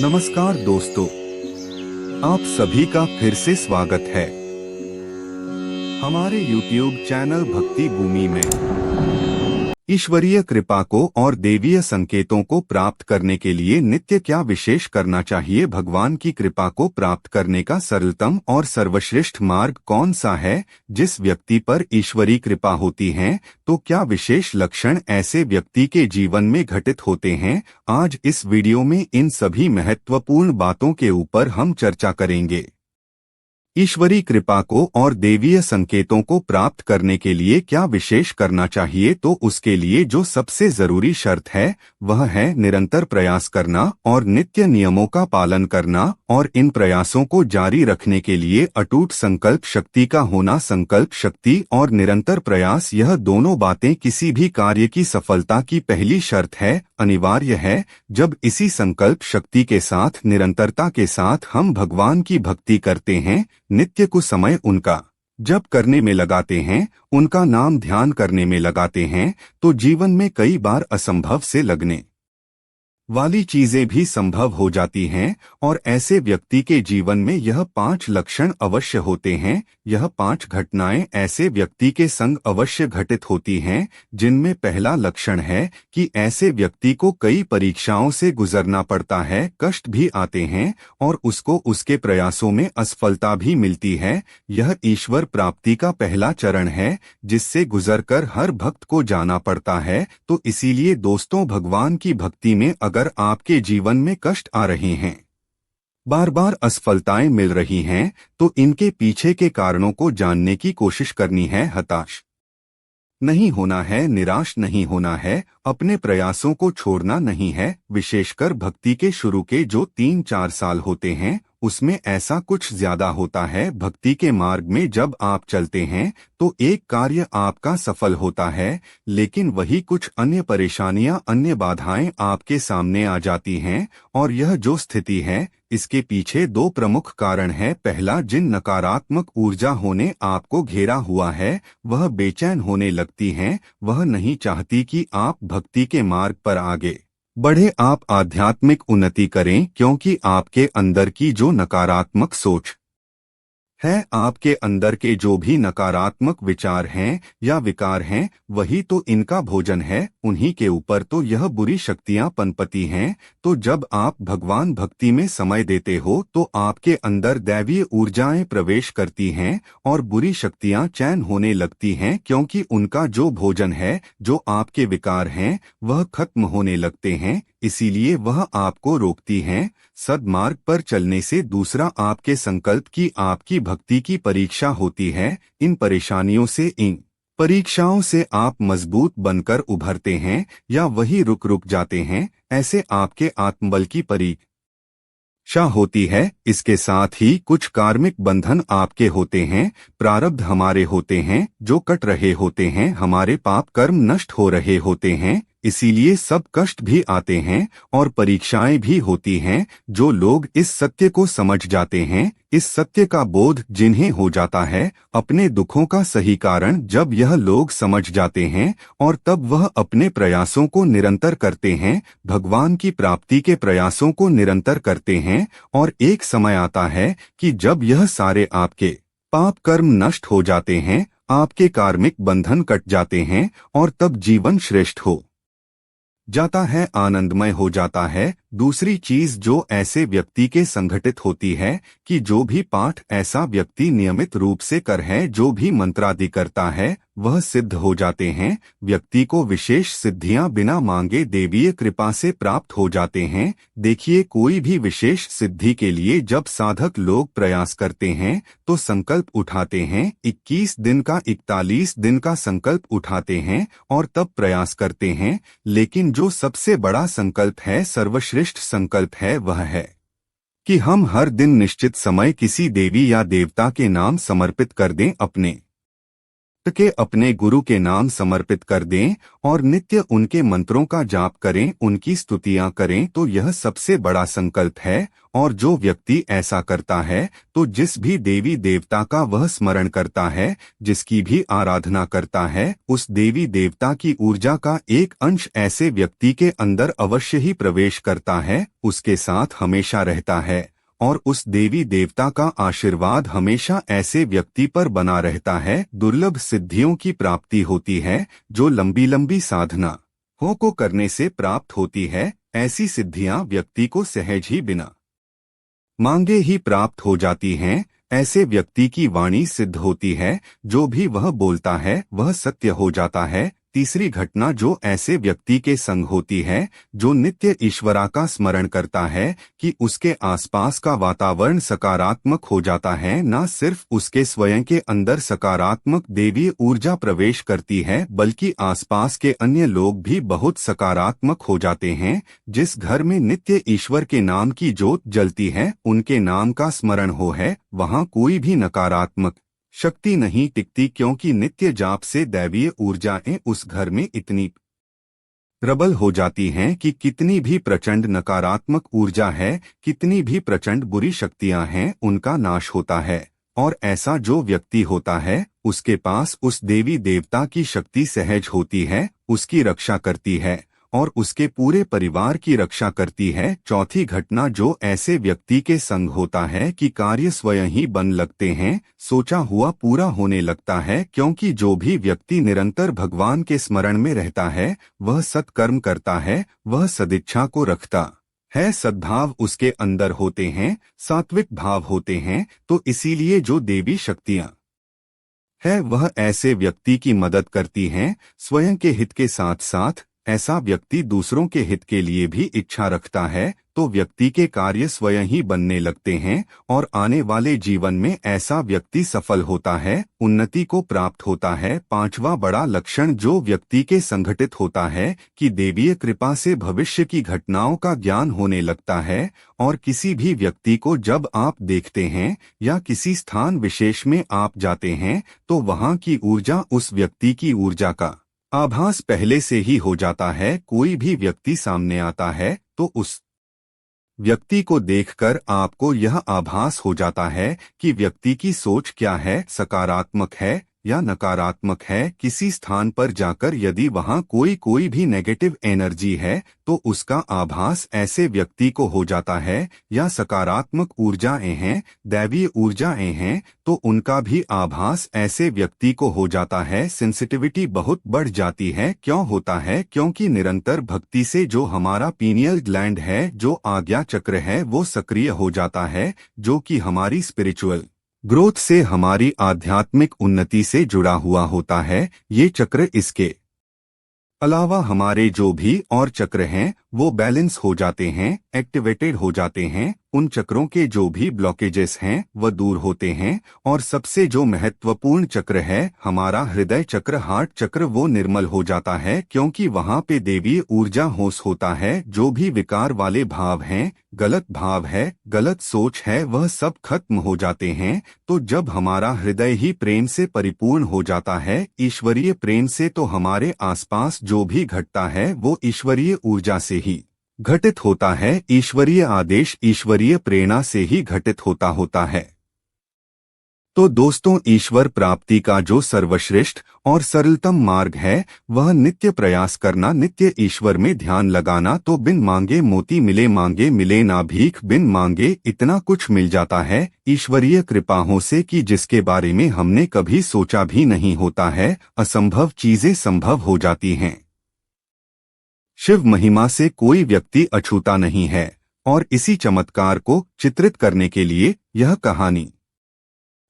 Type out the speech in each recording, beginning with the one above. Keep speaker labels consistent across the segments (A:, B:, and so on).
A: नमस्कार दोस्तों, आप सभी का फिर से स्वागत है हमारे YouTube चैनल भक्ति भूमि में। ईश्वरीय कृपा को और देवीय संकेतों को प्राप्त करने के लिए नित्य क्या विशेष करना चाहिए? भगवान की कृपा को प्राप्त करने का सरलतम और सर्वश्रेष्ठ मार्ग कौन सा है? जिस व्यक्ति पर ईश्वरी कृपा होती है तो क्या विशेष लक्षण ऐसे व्यक्ति के जीवन में घटित होते हैं? आज इस वीडियो में इन सभी महत्वपूर्ण बातों के ऊपर हम चर्चा करेंगे। ईश्वरी कृपा को और देवीय संकेतों को प्राप्त करने के लिए क्या विशेष करना चाहिए? तो उसके लिए जो सबसे जरूरी शर्त है वह है निरंतर प्रयास करना और नित्य नियमों का पालन करना, और इन प्रयासों को जारी रखने के लिए अटूट संकल्प शक्ति का होना। संकल्प शक्ति और निरंतर प्रयास, यह दोनों बातें किसी भी कार्य की सफलता की पहली शर्त है, अनिवार्य है। जब इसी संकल्प शक्ति के साथ, निरंतरता के साथ हम भगवान की भक्ति करते हैं, नित्य कुछ समय उनका जप करने में लगाते हैं, उनका नाम ध्यान करने में लगाते हैं, तो जीवन में कई बार असंभव से लगने वाली चीजें भी संभव हो जाती हैं। और ऐसे व्यक्ति के जीवन में यह 5 लक्षण अवश्य होते हैं। यह 5 घटनाएं ऐसे व्यक्ति के संग अवश्य घटित होती हैं, जिनमें पहला लक्षण है कि ऐसे व्यक्ति को कई परीक्षाओं से गुजरना पड़ता है, कष्ट भी आते हैं और उसको उसके प्रयासों में असफलता भी मिलती है। यह ईश्वर प्राप्ति का पहला चरण है, जिससे गुजरकर हर भक्त को जाना पड़ता है। तो इसीलिए दोस्तों, भगवान की भक्ति में अगर आपके जीवन में कष्ट आ रहे हैं, बार बार असफलताएं मिल रही हैं, तो इनके पीछे के कारणों को जानने की कोशिश करनी है। हताश नहीं होना है, निराश नहीं होना है, अपने प्रयासों को छोड़ना नहीं है। विशेषकर भक्ति के शुरू के जो 3-4 साल होते हैं, उसमें ऐसा कुछ ज्यादा होता है। भक्ति के मार्ग में जब आप चलते हैं तो एक कार्य आपका सफल होता है, लेकिन वही कुछ अन्य परेशानियां, अन्य बाधाएं आपके सामने आ जाती हैं। और यह जो स्थिति है, इसके पीछे 2 प्रमुख कारण हैं। पहला, जिन नकारात्मक ऊर्जा होने आपको घेरा हुआ है, वह बेचैन होने लगती हैं, वह नहीं चाहती कि आप भक्ति के मार्ग पर आगे बढ़े, आप आध्यात्मिक उन्नति करें, क्योंकि आपके अंदर की जो नकारात्मक सोच है, आपके अंदर के जो भी नकारात्मक विचार हैं या विकार हैं, वही तो इनका भोजन है, उन्हीं के ऊपर तो यह बुरी शक्तियां पनपती हैं। तो जब आप भगवान भक्ति में समय देते हो तो आपके अंदर दैवीय ऊर्जाएं प्रवेश करती हैं और बुरी शक्तियां चैन होने लगती हैं, क्योंकि उनका जो भोजन है, जो आपके विकार हैं, वह खत्म होने लगते हैं। इसीलिए वह आपको रोकती हैं सद्मार्ग पर चलने से। दूसरा, आपके संकल्प की, आपकी भक्ति की परीक्षा होती है। इन परेशानियों से, इन परीक्षाओं से आप मजबूत बनकर उभरते हैं या वही रुक रुक जाते हैं। ऐसे आपके आत्मबल की परीक्षा होती है। इसके साथ ही कुछ कार्मिक बंधन आपके होते हैं, प्रारब्ध हमारे होते हैं जो कट रहे होते हैं, हमारे पाप कर्म नष्ट हो रहे होते हैं। इसीलिए सब कष्ट भी आते हैं और परीक्षाएं भी होती हैं। जो लोग इस सत्य को समझ जाते हैं, इस सत्य का बोध जिन्हें हो जाता है, अपने दुखों का सही कारण जब यह लोग समझ जाते हैं, और तब वह अपने प्रयासों को निरंतर करते हैं, भगवान की प्राप्ति के प्रयासों को निरंतर करते हैं। और एक समय आता है कि जब यह सारे आपके पाप कर्म नष्ट हो जाते हैं, आपके कार्मिक बंधन कट जाते हैं, और तब जीवन श्रेष्ठ हो जाता है, आनंदमय हो जाता है। दूसरी चीज जो ऐसे व्यक्ति के संघटित होती है कि जो भी पाठ ऐसा व्यक्ति नियमित रूप से कर है, जो भी मंत्रादि करता है, वह सिद्ध हो जाते हैं। व्यक्ति को विशेष सिद्धियां बिना मांगे देवीय कृपा से प्राप्त हो जाते हैं। देखिए, कोई भी विशेष सिद्धि के लिए जब साधक लोग प्रयास करते हैं तो संकल्प उठाते हैं, 21 दिन का, 41 दिन का संकल्प उठाते हैं और तब प्रयास करते हैं। लेकिन जो सबसे बड़ा संकल्प है, सर्वश्रेष्ठ संकल्प है, वह है कि हम हर दिन निश्चित समय किसी देवी या देवता के नाम समर्पित कर दें। अपने के अपने गुरु के नाम समर्पित कर दें और नित्य उनके मंत्रों का जाप करें, उनकी स्तुतियां करें, तो यह सबसे बड़ा संकल्प है। और जो व्यक्ति ऐसा करता है तो जिस भी देवी देवता का वह स्मरण करता है, जिसकी भी आराधना करता है, उस देवी देवता की ऊर्जा का एक अंश ऐसे व्यक्ति के अंदर अवश्य ही प्रवेश करता है, उसके साथ हमेशा रहता है और उस देवी देवता का आशीर्वाद हमेशा ऐसे व्यक्ति पर बना रहता है। दुर्लभ सिद्धियों की प्राप्ति होती है जो लंबी लंबी साधना को करने से प्राप्त होती है। ऐसी सिद्धियां व्यक्ति को सहज ही बिना मांगे ही प्राप्त हो जाती हैं। ऐसे व्यक्ति की वाणी सिद्ध होती है, जो भी वह बोलता है वह सत्य हो जाता है। तीसरी घटना जो ऐसे व्यक्ति के संग होती है जो नित्य ईश्वरा का स्मरण करता है कि उसके आसपास का वातावरण सकारात्मक हो जाता है। न सिर्फ उसके स्वयं के अंदर सकारात्मक देवीय ऊर्जा प्रवेश करती है, बल्कि आसपास के अन्य लोग भी बहुत सकारात्मक हो जाते हैं। जिस घर में नित्य ईश्वर के नाम की ज्योत जलती है, उनके नाम का स्मरण हो है, वहाँ कोई भी नकारात्मक शक्ति नहीं टिकती, क्योंकि नित्य जाप से दैवीय ऊर्जाएं उस घर में इतनी प्रबल हो जाती हैं कि कितनी भी प्रचंड नकारात्मक ऊर्जा है, कितनी भी प्रचंड बुरी शक्तियां हैं, उनका नाश होता है। और ऐसा जो व्यक्ति होता है उसके पास उस देवी देवता की शक्ति सहज होती है, उसकी रक्षा करती है और उसके पूरे परिवार की रक्षा करती है। चौथी घटना जो ऐसे व्यक्ति के संग होता है कि कार्य स्वयं ही बन लगते हैं, सोचा हुआ पूरा होने लगता है, क्योंकि जो भी व्यक्ति निरंतर भगवान के स्मरण में रहता है वह सत्कर्म करता है, वह सदिच्छा को रखता है, सद्भाव उसके अंदर होते हैं, सात्विक भाव होते हैं। तो इसीलिए जो देवी शक्तियां है वह ऐसे व्यक्ति की मदद करती हैं। स्वयं के हित के साथ साथ ऐसा व्यक्ति दूसरों के हित के लिए भी इच्छा रखता है, तो व्यक्ति के कार्य स्वयं ही बनने लगते हैं और आने वाले जीवन में ऐसा व्यक्ति सफल होता है, उन्नति को प्राप्त होता है। पांचवा बड़ा लक्षण जो व्यक्ति के संघटित होता है कि देवीय कृपा से भविष्य की घटनाओं का ज्ञान होने लगता है। और किसी भी व्यक्ति को जब आप देखते हैं या किसी स्थान विशेष में आप जाते हैं तो वहां की ऊर्जा उस व्यक्ति की ऊर्जा का आभास पहले से ही हो जाता है। कोई भी व्यक्ति सामने आता है तो उस व्यक्ति को देखकर आपको यह आभास हो जाता है कि व्यक्ति की सोच क्या है, सकारात्मक है या नकारात्मक है। किसी स्थान पर जाकर यदि वहां कोई भी नेगेटिव एनर्जी है तो उसका आभास ऐसे व्यक्ति को हो जाता है, या सकारात्मक ऊर्जाएं हैं, दैवीय ऊर्जाएं हैं, तो उनका भी आभास ऐसे व्यक्ति को हो जाता है। सेंसिटिविटी बहुत बढ़ जाती है। क्यों होता है? क्योंकि निरंतर भक्ति से जो हमारा पीनियल ग्लैंड है, जो आज्ञा चक्र है, वो सक्रिय हो जाता है, जो कि हमारी स्पिरिचुअल ग्रोथ से, हमारी आध्यात्मिक उन्नति से जुड़ा हुआ होता है। ये चक्र इसके अलावा हमारे जो भी और चक्र हैं वो बैलेंस हो जाते हैं, एक्टिवेटेड हो जाते हैं। उन चक्रों के जो भी ब्लॉकेजेस हैं वह दूर होते हैं। और सबसे जो महत्वपूर्ण चक्र है हमारा हृदय चक्र, हार्ट चक्र, वो निर्मल हो जाता है, क्योंकि वहां पे देवीय ऊर्जा होश होता है। जो भी विकार वाले भाव हैं, गलत भाव है, गलत सोच है, वह सब खत्म हो जाते हैं। तो जब हमारा हृदय ही प्रेम से परिपूर्ण हो जाता है, ईश्वरीय प्रेम से, तो हमारे आसपास जो भी घटता है वो ईश्वरीय ऊर्जा से ही घटित होता है। ईश्वरीय आदेश, ईश्वरीय प्रेरणा से ही घटित होता है। तो दोस्तों, ईश्वर प्राप्ति का जो सर्वश्रेष्ठ और सरलतम मार्ग है वह नित्य प्रयास करना, नित्य ईश्वर में ध्यान लगाना। तो बिन मांगे मोती मिले, मांगे मिले ना भीख। बिन मांगे इतना कुछ मिल जाता है ईश्वरीय कृपाओं से कि जिसके बारे में हमने कभी सोचा भी नहीं होता है। असंभव चीजें संभव हो जाती हैं। शिव महिमा से कोई व्यक्ति अछूता नहीं है। और इसी चमत्कार को चित्रित करने के लिए यह कहानी।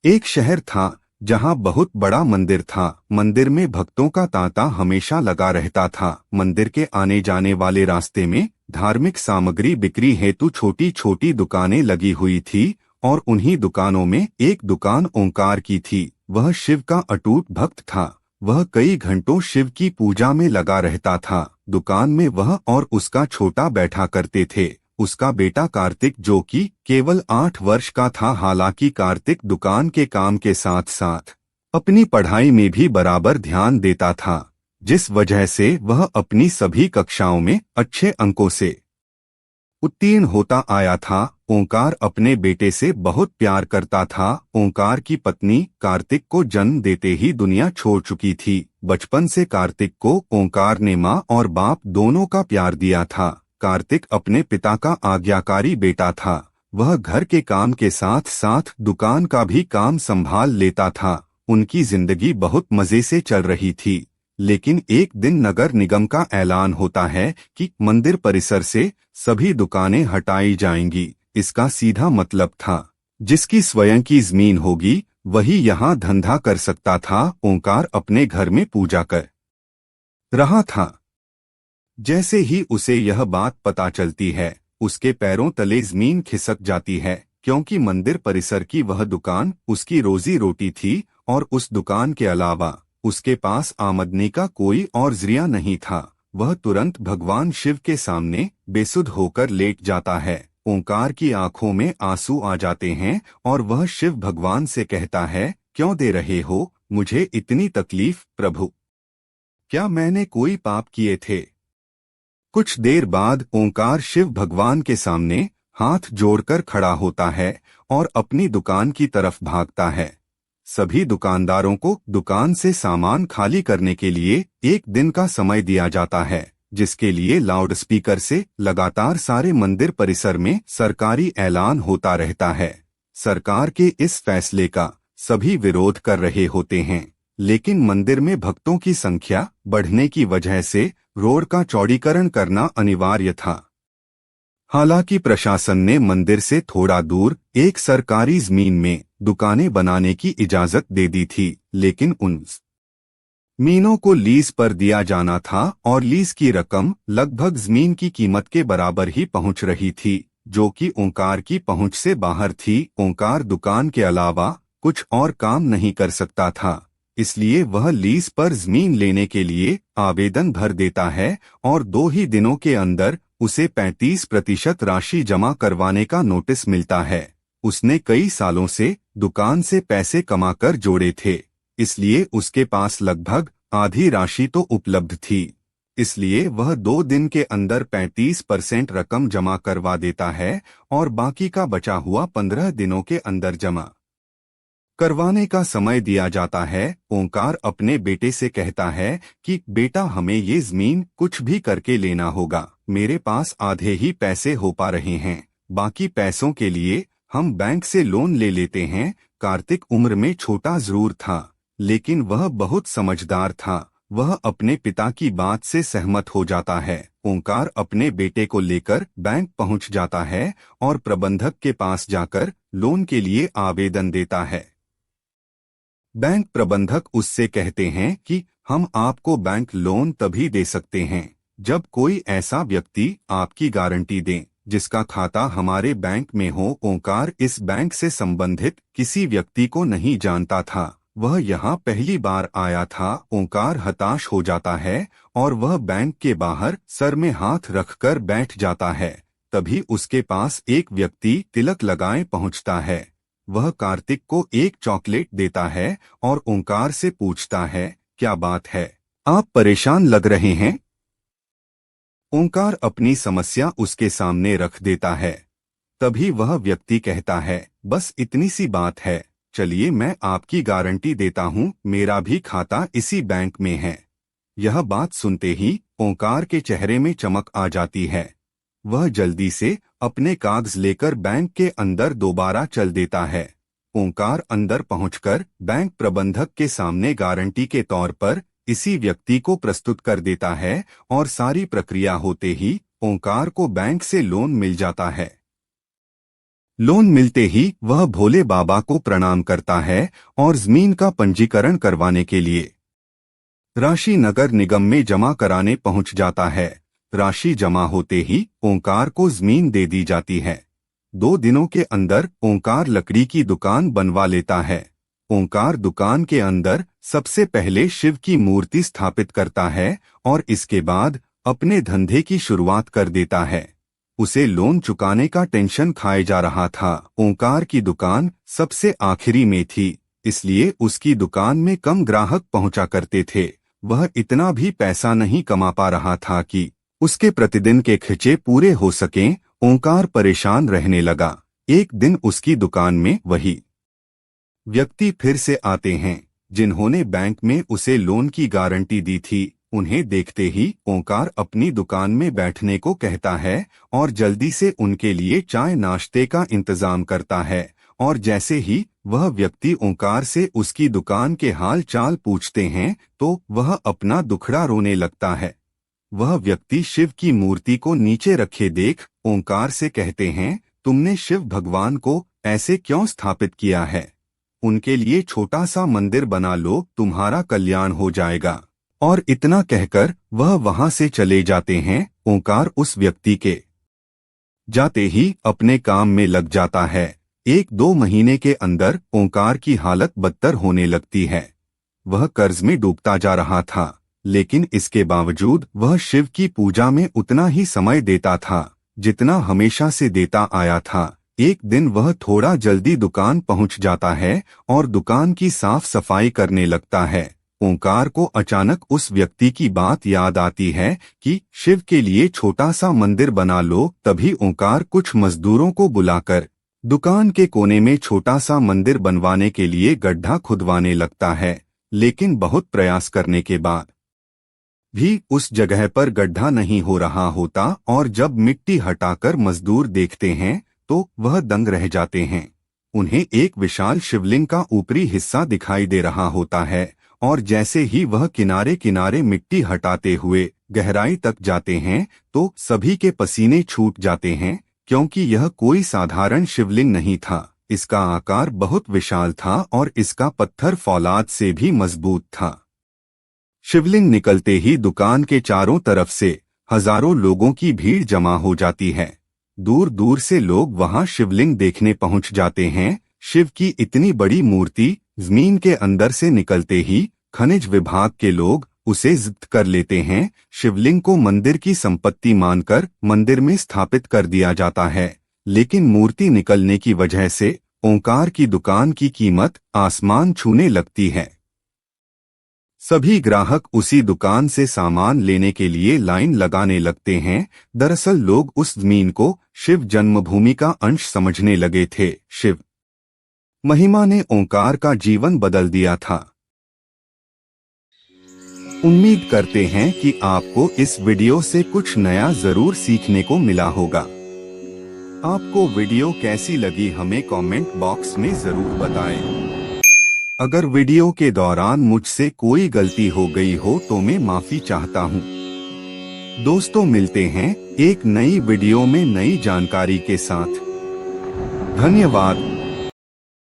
A: एक शहर था जहां बहुत बड़ा मंदिर था। मंदिर में भक्तों का तांता हमेशा लगा रहता था। मंदिर के आने जाने वाले रास्ते में धार्मिक सामग्री बिक्री हेतु छोटी छोटी दुकानें लगी हुई थी, और उन्हीं दुकानों में एक दुकान ओंकार की थी। वह शिव का अटूट भक्त था। वह कई घंटों शिव की पूजा में लगा रहता था। दुकान में वह और उसका छोटा बैठा करते थे। उसका बेटा कार्तिक, जो कि केवल 8 वर्ष का था। हालांकि कार्तिक दुकान के काम के साथ साथ अपनी पढ़ाई में भी बराबर ध्यान देता था, जिस वजह से वह अपनी सभी कक्षाओं में अच्छे अंकों से उत्तीर्ण होता आया था। ओंकार अपने बेटे से बहुत प्यार करता था। ओंकार की पत्नी कार्तिक को जन्म देते ही दुनिया छोड़ चुकी थी। बचपन से कार्तिक को ओंकार ने माँ और बाप दोनों का प्यार दिया था। कार्तिक अपने पिता का आज्ञाकारी बेटा था। वह घर के काम के साथ साथ दुकान का भी काम संभाल लेता था। उनकी जिंदगी बहुत मजे से चल रही थी। लेकिन एक दिन नगर निगम का ऐलान होता है कि मंदिर परिसर से सभी दुकानें हटाई जाएंगी। इसका सीधा मतलब था, जिसकी स्वयं की जमीन होगी वही यहाँ धंधा कर सकता था। ओंकार अपने घर में पूजा कर रहा था। जैसे ही उसे यह बात पता चलती है, उसके पैरों तले जमीन खिसक जाती है, क्योंकि मंदिर परिसर की वह दुकान उसकी रोजी रोटी थी और उस दुकान के अलावा उसके पास आमदनी का कोई और जरिया नहीं था। वह तुरंत भगवान शिव के सामने बेसुध होकर लेट जाता है। ओंकार की आंखों में आंसू आ जाते हैं और वह शिव भगवान से कहता है, क्यों दे रहे हो मुझे इतनी तकलीफ प्रभु? क्या मैंने कोई पाप किए थे? कुछ देर बाद ओंकार शिव भगवान के सामने हाथ जोड़कर खड़ा होता है और अपनी दुकान की तरफ भागता है। सभी दुकानदारों को दुकान से सामान खाली करने के लिए एक दिन का समय दिया जाता है, जिसके लिए लाउडस्पीकर से लगातार सारे मंदिर परिसर में सरकारी ऐलान होता रहता है। सरकार के इस फैसले का सभी विरोध कर रहे होते हैं, लेकिन मंदिर में भक्तों की संख्या बढ़ने की वजह से रोड का चौड़ीकरण करना अनिवार्य था। हालांकि प्रशासन ने मंदिर से थोड़ा दूर एक सरकारी जमीन में दुकानें बनाने की इजाजत दे दी थी, लेकिन उन जमीनों को लीज पर दिया जाना था और लीज की रकम लगभग जमीन की कीमत के बराबर ही पहुंच रही थी, जो कि ओंकार की पहुंच से बाहर थी। ओंकार दुकान के अलावा कुछ और काम नहीं कर सकता था, इसलिए वह लीज पर जमीन लेने के लिए आवेदन भर देता है और 2 ही दिनों के अंदर उसे 35% राशि जमा करवाने का नोटिस मिलता है। उसने कई सालों से दुकान से पैसे कमाकर जोड़े थे, इसलिए उसके पास लगभग आधी राशि तो उपलब्ध थी। इसलिए वह 2 दिन के अंदर 35% रकम जमा करवा देता है और बाकी का बचा हुआ 15 दिनों के अंदर जमा करवाने का समय दिया जाता है। ओंकार अपने बेटे से कहता है कि बेटा, हमें ये जमीन कुछ भी करके लेना होगा। मेरे पास आधे ही पैसे हो पा रहे हैं, बाकी पैसों के लिए हम बैंक से लोन ले लेते हैं। कार्तिक उम्र में छोटा जरूर था, लेकिन वह बहुत समझदार था। वह अपने पिता की बात से सहमत हो जाता है। ओंकार अपने बेटे को लेकर बैंक पहुंच जाता है और प्रबंधक के पास जाकर लोन के लिए आवेदन देता है। बैंक प्रबंधक उससे कहते हैं कि हम आपको बैंक लोन तभी दे सकते हैं जब कोई ऐसा व्यक्ति आपकी गारंटी दे जिसका खाता हमारे बैंक में हो। ओंकार इस बैंक से संबंधित किसी व्यक्ति को नहीं जानता था, वह यहाँ पहली बार आया था। ओंकार हताश हो जाता है और वह बैंक के बाहर सर में हाथ रखकर बैठ जाता है। तभी उसके पास एक व्यक्ति तिलक लगाए पहुँचता है। वह कार्तिक को एक चॉकलेट देता है और ओंकार से पूछता है, क्या बात है, आप परेशान लग रहे हैं? ओंकार अपनी समस्या उसके सामने रख देता है। तभी वह व्यक्ति कहता है, बस इतनी सी बात है, चलिए मैं आपकी गारंटी देता हूँ, मेरा भी खाता इसी बैंक में है। यह बात सुनते ही ओंकार के चेहरे में चमक आ जाती है। वह जल्दी से अपने कागज लेकर बैंक के अंदर दोबारा चल देता है। ओंकार अंदर पहुंचकर बैंक प्रबंधक के सामने गारंटी के तौर पर इसी व्यक्ति को प्रस्तुत कर देता है और सारी प्रक्रिया होते ही ओंकार को बैंक से लोन मिल जाता है। लोन मिलते ही वह भोले बाबा को प्रणाम करता है और जमीन का पंजीकरण करवाने के लिए राशि नगर निगम में जमा कराने पहुंच जाता है। राशि जमा होते ही ओंकार को जमीन दे दी जाती है। 2 दिनों के अंदर ओंकार लकड़ी की दुकान बनवा लेता है। ओंकार दुकान के अंदर सबसे पहले शिव की मूर्ति स्थापित करता है और इसके बाद अपने धंधे की शुरुआत कर देता है। उसे लोन चुकाने का टेंशन खाए जा रहा था। ओंकार की दुकान सबसे आखिरी में थी, इसलिए उसकी दुकान में कम ग्राहक पहुंचा करते थे। वह इतना भी पैसा नहीं कमा पा रहा था कि उसके प्रतिदिन के खर्चे पूरे हो सकें। ओंकार परेशान रहने लगा। एक दिन उसकी दुकान में वही व्यक्ति फिर से आते हैं जिन्होंने बैंक में उसे लोन की गारंटी दी थी। उन्हें देखते ही ओंकार अपनी दुकान में बैठने को कहता है और जल्दी से उनके लिए चाय नाश्ते का इंतजाम करता है। और जैसे ही वह व्यक्ति ओंकार से उसकी दुकान के हाल चाल पूछते हैं तो वह अपना दुखड़ा रोने लगता है। वह व्यक्ति शिव की मूर्ति को नीचे रखे देख ओंकार से कहते हैं, तुमने शिव भगवान को ऐसे क्यों स्थापित किया है? उनके लिए छोटा सा मंदिर बना लो, तुम्हारा कल्याण हो जाएगा। और इतना कहकर वह वहां से चले जाते हैं। ओंकार उस व्यक्ति के जाते ही अपने काम में लग जाता है। 1-2 महीने के अंदर ओंकार की हालत बदतर होने लगती है। वह कर्ज में डूबता जा रहा था, लेकिन इसके बावजूद वह शिव की पूजा में उतना ही समय देता था जितना हमेशा से देता आया था। एक दिन वह थोड़ा जल्दी दुकान पहुंच जाता है और दुकान की साफ सफाई करने लगता है। ओंकार को अचानक उस व्यक्ति की बात याद आती है कि शिव के लिए छोटा सा मंदिर बना लो। तभी ओंकार कुछ मजदूरों को बुलाकर दुकान के कोने में छोटा सा मंदिर बनवाने के लिए गड्ढा खुदवाने लगता है। लेकिन बहुत प्रयास करने के बाद भी उस जगह पर गड्ढा नहीं हो रहा होता और जब मिट्टी हटाकर मजदूर देखते हैं तो वह दंग रह जाते हैं। उन्हें एक विशाल शिवलिंग का ऊपरी हिस्सा दिखाई दे रहा होता है और जैसे ही वह किनारे किनारे मिट्टी हटाते हुए गहराई तक जाते हैं तो सभी के पसीने छूट जाते हैं, क्योंकि यह कोई साधारण शिवलिंग नहीं था। इसका आकार बहुत विशाल था और इसका पत्थर फौलाद से भी मजबूत था। शिवलिंग निकलते ही दुकान के चारों तरफ से हजारों लोगों की भीड़ जमा हो जाती है। दूर दूर से लोग वहां शिवलिंग देखने पहुंच जाते हैं। शिव की इतनी बड़ी मूर्ति जमीन के अंदर से निकलते ही खनिज विभाग के लोग उसे जब्त कर लेते हैं। शिवलिंग को मंदिर की संपत्ति मानकर मंदिर में स्थापित कर दिया जाता है, लेकिन मूर्ति निकलने की वजह से ओंकार की दुकान की कीमत आसमान छूने लगती है। सभी ग्राहक उसी दुकान से सामान लेने के लिए लाइन लगाने लगते हैं। दरअसल लोग उस जमीन को शिव जन्मभूमि का अंश समझने लगे थे। शिव महिमा ने ओंकार का जीवन बदल दिया था। उम्मीद करते हैं कि आपको इस वीडियो से कुछ नया जरूर सीखने को मिला होगा। आपको वीडियो कैसी लगी हमें कमेंट बॉक्स में जरूर बताएं। अगर वीडियो के दौरान मुझसे कोई गलती हो गई हो तो मैं माफी चाहता हूं। दोस्तों, मिलते हैं एक नई वीडियो में नई जानकारी के साथ। धन्यवाद।